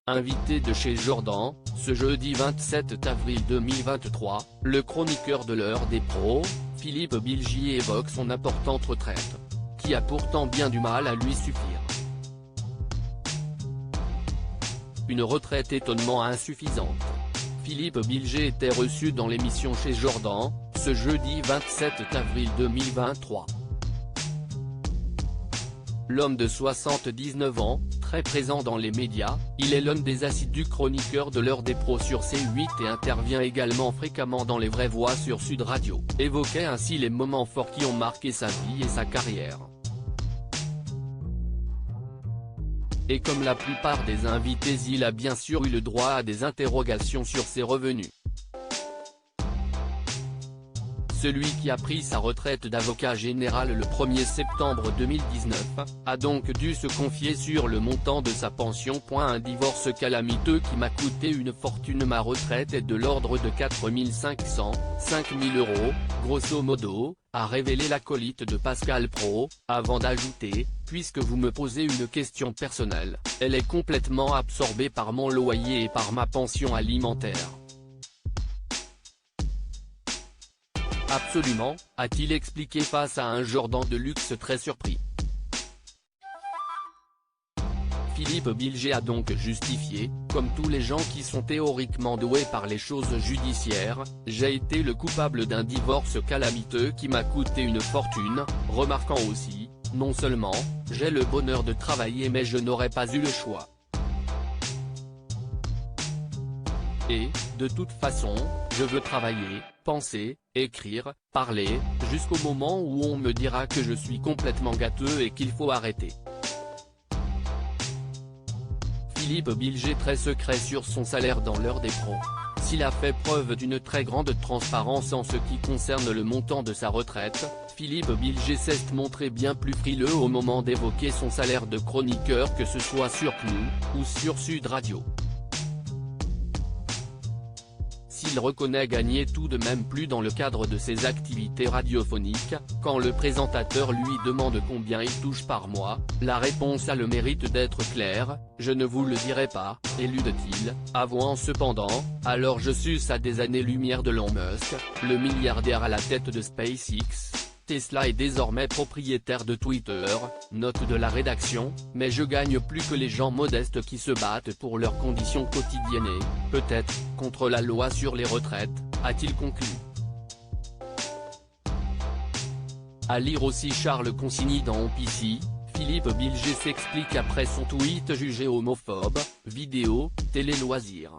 Invité de chez Jordan, ce jeudi 27 avril 2023, le chroniqueur de l'heure des pros, Philippe Bilgier évoque son importante retraite, qui a pourtant bien du mal à lui suffire. Une retraite étonnamment insuffisante. Philippe Bilgier était reçu dans l'émission chez Jordan, ce jeudi 27 avril 2023. L'homme de 79 ans, très présent dans les médias, il est l'un des assidus chroniqueurs de l'heure des pros sur C8 et intervient également fréquemment dans Les Vraies Voix sur Sud Radio, évoquait ainsi les moments forts qui ont marqué sa vie et sa carrière. Et comme la plupart des invités, il a bien sûr eu le droit à des interrogations sur ses revenus. Celui qui a pris sa retraite d'avocat général le 1er septembre 2019, a donc dû se confier sur le montant de sa pension. Un divorce calamiteux qui m'a coûté une fortune. Ma retraite est de l'ordre de 4 500, 5 000 €, grosso modo, a révélé l'acolyte de Pascal Praud, avant d'ajouter, puisque vous me posez une question personnelle, elle est complètement absorbée par mon loyer et par ma pension alimentaire. Absolument, a-t-il expliqué face à un Jordan de luxe très surpris. Philippe Bilgier a donc justifié, comme tous les gens qui sont théoriquement doués par les choses judiciaires, j'ai été le coupable d'un divorce calamiteux qui m'a coûté une fortune, remarquant aussi, non seulement, j'ai le bonheur de travailler mais je n'aurais pas eu le choix. Et, de toute façon, je veux travailler, penser, écrire, parler, jusqu'au moment où on me dira que je suis complètement gâteux et qu'il faut arrêter. Philippe Bilgier très secret sur son salaire dans l'heure des pros. S'il a fait preuve d'une très grande transparence en ce qui concerne le montant de sa retraite, Philippe Bilgier s'est montré bien plus frileux au moment d'évoquer son salaire de chroniqueur, que ce soit sur CNews, ou sur Sud Radio. S'il reconnaît gagner tout de même plus dans le cadre de ses activités radiophoniques, quand le présentateur lui demande combien il touche par mois, la réponse a le mérite d'être claire, je ne vous le dirai pas, élude-t-il, avouant cependant, alors je suce à des années-lumière de Elon Musk, le milliardaire à la tête de SpaceX. Tesla est désormais propriétaire de Twitter, note de la rédaction, mais je gagne plus que les gens modestes qui se battent pour leurs conditions quotidiennes et, peut-être, contre la loi sur les retraites, a-t-il conclu. À lire aussi Charles Consigny dans On PC, Philippe Bilgier s'explique après son tweet jugé homophobe, vidéo, télé loisirs.